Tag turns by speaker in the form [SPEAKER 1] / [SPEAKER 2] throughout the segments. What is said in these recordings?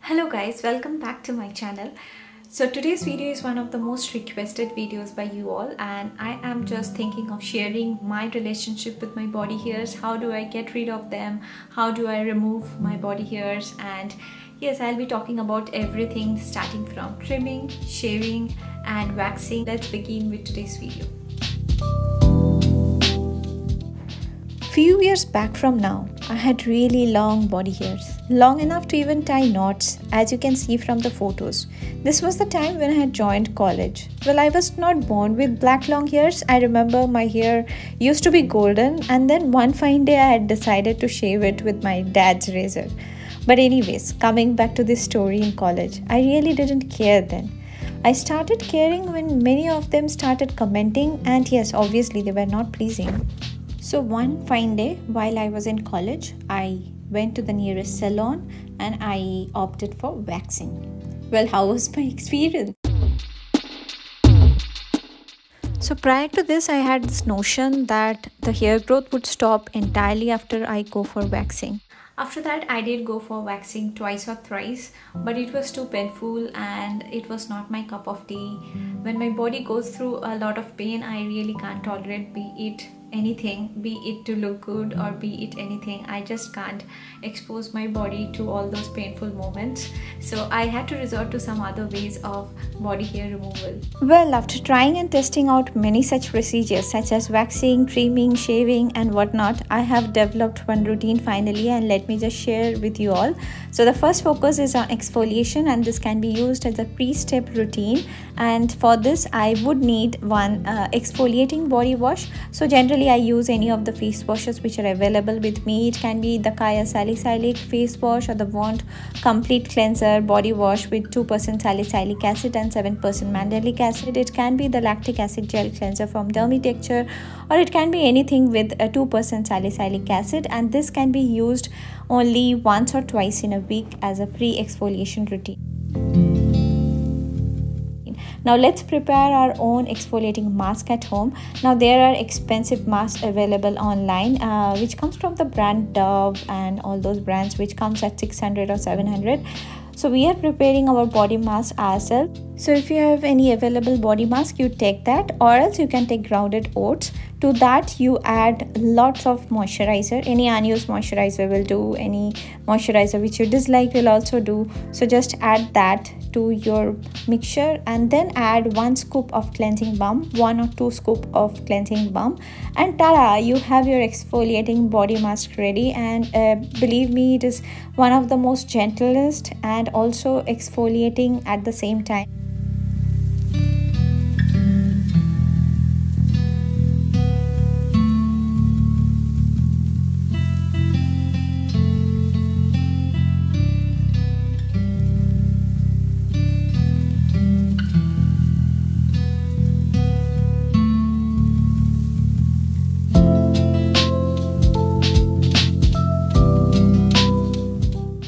[SPEAKER 1] Hello guys, welcome back to my channel. So today's video is one of the most requested videos by you all, and I am just thinking of sharing my relationship with my body hairs. How do I get rid of them? How do I remove my body hairs? And yes, I'll be talking about everything starting from trimming, shaving and waxing. Let's begin with today's video. Few years back from now, I had really long body hairs, long enough to even tie knots, as you can see from the photos. This was the time when I had joined college. Well, I was not born with black long hairs. I remember my hair used to be golden, and then one fine day I had decided to shave it with my dad's razor. But anyways, coming back to this story in college, I really didn't care then. I started caring when many of them started commenting, and yes, obviously they were not pleasing. So one fine day while I was in college, I went to the nearest salon and I opted for waxing. Well, how was my experience? So prior to this, I had this notion that the hair growth would stop entirely after I go for waxing. After that, I did go for waxing twice or thrice, but it was too painful and it was not my cup of tea. When my body goes through a lot of pain, I really can't tolerate, be it anything, be it to look good or be it anything. I just can't expose my body to all those painful moments. So I had to resort to some other ways of body hair removal. Well, after trying and testing out many such procedures such as waxing, trimming, shaving and whatnot, I have developed one routine finally, and let me just share with you all. So the first focus is on exfoliation, and this can be used as a pre-step routine, and for this I would need one exfoliating body wash. So generally I use any of the face washes which are available with me. It can be the Kaya Salicylic face wash or the Wand complete cleanser body wash with 2% salicylic acid and 7% mandelic acid. It can be the lactic acid gel cleanser from Dermitecture, or it can be anything with a 2% salicylic acid, and this can be used only once or twice in a week as a pre-exfoliation routine. Now let's prepare our own exfoliating mask at home. Now there are expensive masks available online which comes from the brand Dove and all those brands, which comes at 600 or 700. So we are preparing our body mask ourselves. So if you have any available body mask, you take that, or else you can take grounded oats. To that you add lots of moisturizer. Any unused moisturizer will do, any moisturizer which you dislike will also do. So just add that to your mixture, and then add 1 scoop of cleansing balm, 1 or 2 scoop of cleansing balm, and tada, you have your exfoliating body mask ready. And believe me, it is one of the most gentlest and also exfoliating at the same time.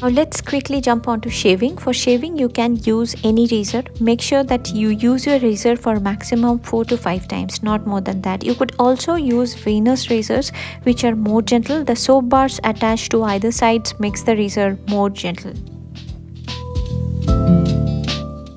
[SPEAKER 1] Now let's quickly jump on to shaving. For shaving, you can use any razor. Make sure that you use your razor for maximum 4 to 5 times, not more than that. You could also use Venus razors, which are more gentle. The soap bars attached to either sides makes the razor more gentle.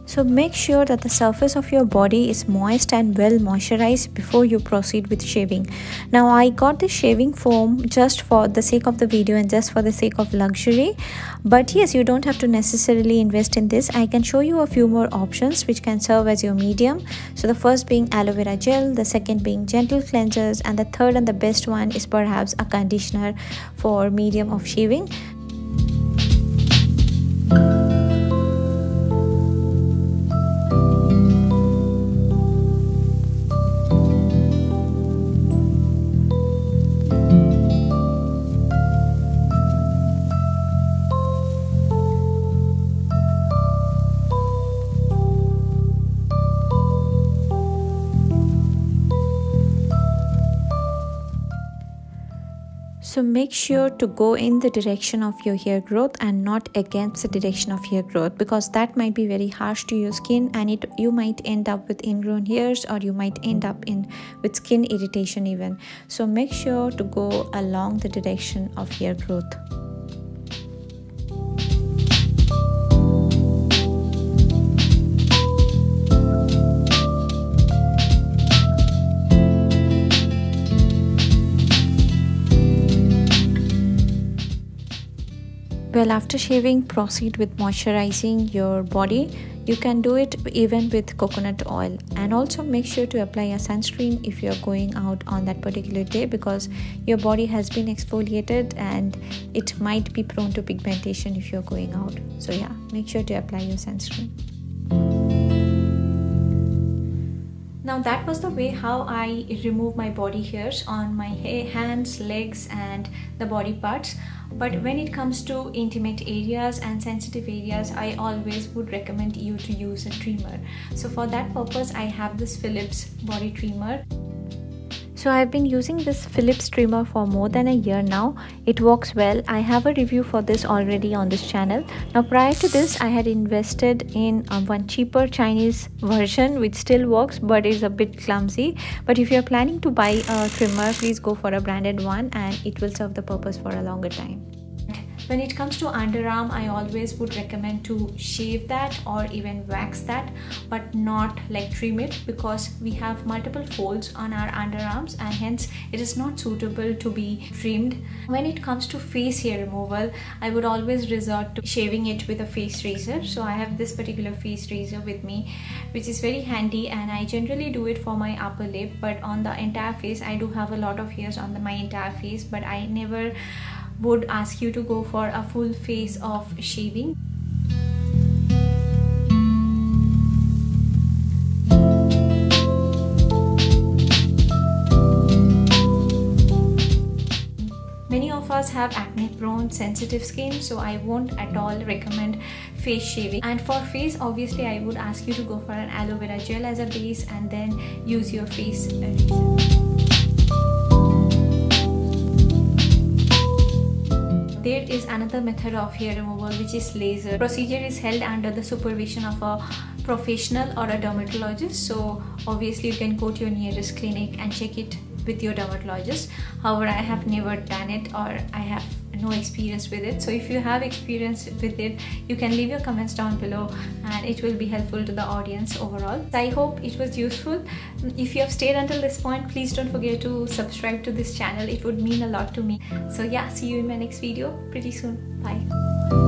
[SPEAKER 1] So make sure that the surface of your body is moist and well moisturized before you proceed with shaving. Now I got this shaving foam just for the sake of the video and just for the sake of luxury. But yes, you don't have to necessarily invest in this. I can show you a few more options which can serve as your medium. So the first being aloe vera gel, the second being gentle cleansers, and the third and the best one is perhaps a conditioner for medium of shaving. So make sure to go in the direction of your hair growth and not against the direction of hair growth, because that might be very harsh to your skin, and you might end up with ingrown hairs, or you might end up with skin irritation even. So make sure to go along the direction of hair growth. Well, after shaving, proceed with moisturizing your body. You can do it even with coconut oil, and also make sure to apply a sunscreen if you're going out on that particular day, because your body has been exfoliated and it might be prone to pigmentation if you're going out. So yeah, make sure to apply your sunscreen. Now that was the way how I remove my body hairs on my hands, legs and the body parts. But when it comes to intimate areas and sensitive areas, I always would recommend you to use a trimmer. So for that purpose, I have this Philips body trimmer. So I've been using this Philips trimmer for more than a year now. It works well. I have a review for this already on this channel. Now prior to this, I had invested in one cheaper Chinese version which still works but is a bit clumsy. But if you're planning to buy a trimmer, please go for a branded one and it will serve the purpose for a longer time. When it comes to underarm, I always would recommend to shave that or even wax that, but not like trim it, because we have multiple folds on our underarms and hence it is not suitable to be trimmed. When it comes to face hair removal, I would always resort to shaving it with a face razor. So I have this particular face razor with me, which is very handy, and I generally do it for my upper lip, but on the entire face I do have a lot of hairs on my entire face, but I never would ask you to go for a full face of shaving. Many of us have acne prone sensitive skin, so I won't at all recommend face shaving. And for face, obviously I would ask you to go for an aloe vera gel as a base and then use your face razor. There is another method of hair removal, which is laser. Procedure is held under the supervision of a professional or a dermatologist. So obviously you can go to your nearest clinic and check it with your dermatologist. However, I have never done it, or I have no experience with it. So if you have experience with it, you can leave your comments down below and it will be helpful to the audience overall. I hope it was useful. If you have stayed until this point, please don't forget to subscribe to this channel. It would mean a lot to me. So yeah, see you in my next video pretty soon. Bye.